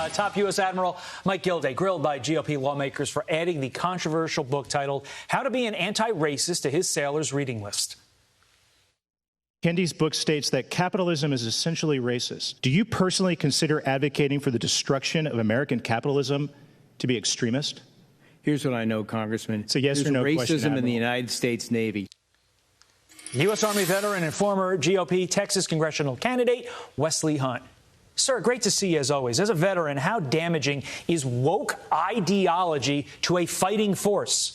Top U.S. Admiral Mike Gilday grilled by GOP lawmakers for adding the controversial book titled How to Be an Anti-Racist to his sailors' reading list. Kendi's book states that capitalism is essentially racist. Do you personally consider advocating for the destruction of American capitalism to be extremist? Here's what I know, Congressman. It's a yes or no question, racism in the United States Navy. U.S. Army veteran and former GOP Texas congressional candidate Wesley Hunt. Sir, great to see you as always. As a veteran, how damaging is woke ideology to a fighting force?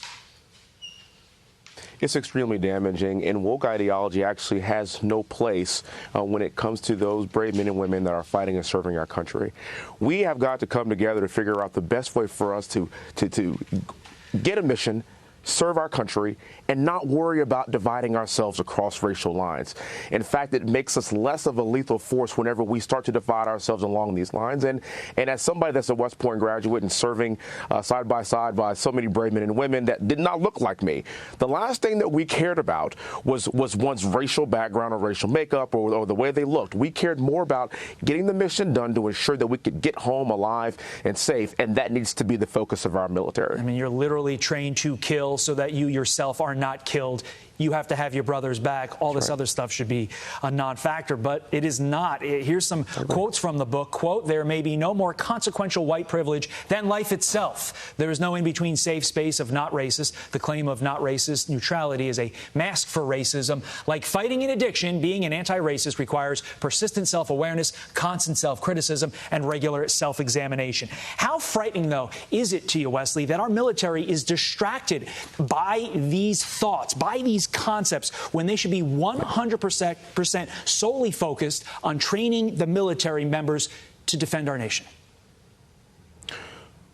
It's extremely damaging, and woke ideology actually has no place when it comes to those brave men and women that are fighting and serving our country. We have got to come together to figure out the best way for us to get a mission, serve our country, and not worry about dividing ourselves across racial lines. In fact, it makes us less of a lethal force whenever we start to divide ourselves along these lines. And as somebody that's a West Point graduate and serving side by side by so many brave men and women that did not look like me, the last thing that we cared about was one's racial background or racial makeup or the way they looked. We cared more about getting the mission done to ensure that we could get home alive and safe, and that needs to be the focus of our military. I mean, you're literally trained to kill so that you yourself are not killed. You have to have your brother's back. All this other stuff should be a non-factor, but it is not. Here's some quotes from the book. Quote, there may be no more consequential white privilege than life itself. There is no in-between safe space of not racist. The claim of not racist neutrality is a mask for racism. Like fighting an addiction, being an anti-racist requires persistent self-awareness, constant self-criticism, and regular self-examination. How frightening, though, is it to you, Wesley, that our military is distracted by these thoughts, by these concepts, when they should be 100% solely focused on training the military members to defend our nation?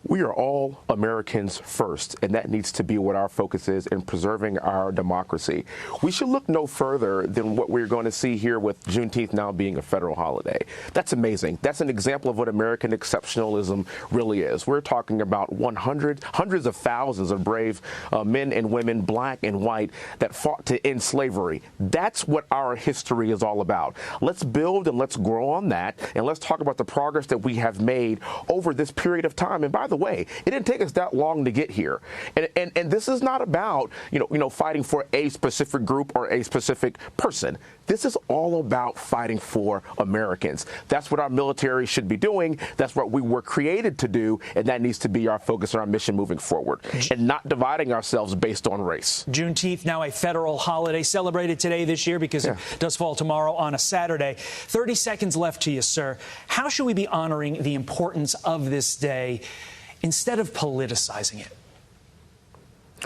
We are all Americans first, and that needs to be what our focus is in preserving our democracy. We should look no further than what we're going to see here with Juneteenth now being a federal holiday. That's amazing. That's an example of what American exceptionalism really is. We're talking about hundreds of thousands of brave men and women, black and white, that fought to end slavery. That's what our history is all about. Let's build and let's grow on that, and let's talk about the progress that we have made over this period of time. And by the way, it didn't take us that long to get here. And this is not about, fighting for a specific group or a specific person. This is all about fighting for Americans. That's what our military should be doing. That's what we were created to do. And that needs to be our focus and our mission moving forward, and not dividing ourselves based on race. Juneteenth, now a federal holiday, celebrated today this year because it does fall tomorrow on a Saturday. 30 seconds left to you, sir. How should we be honoring the importance of this day instead of politicizing it?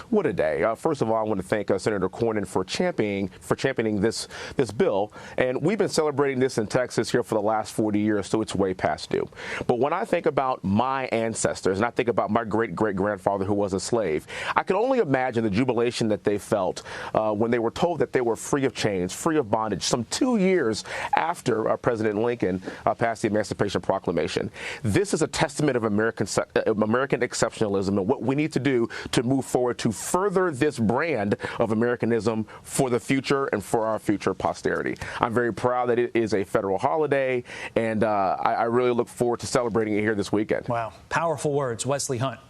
What a day. First of all, I want to thank Senator Cornyn for championing this bill. And we've been celebrating this in Texas here for the last 40 years, so it's way past due. But when I think about my ancestors and I think about my great-great-grandfather who was a slave, I can only imagine the jubilation that they felt when they were told that they were free of chains, free of bondage, some 2 years after President Lincoln passed the Emancipation Proclamation. This is a testament of American exceptionalism and what we need to do to move forward to further this brand of Americanism for the future and for our future posterity. I'm very proud that it is a federal holiday, and I really look forward to celebrating it here this weekend. Wow. Powerful words. Wesley Hunt,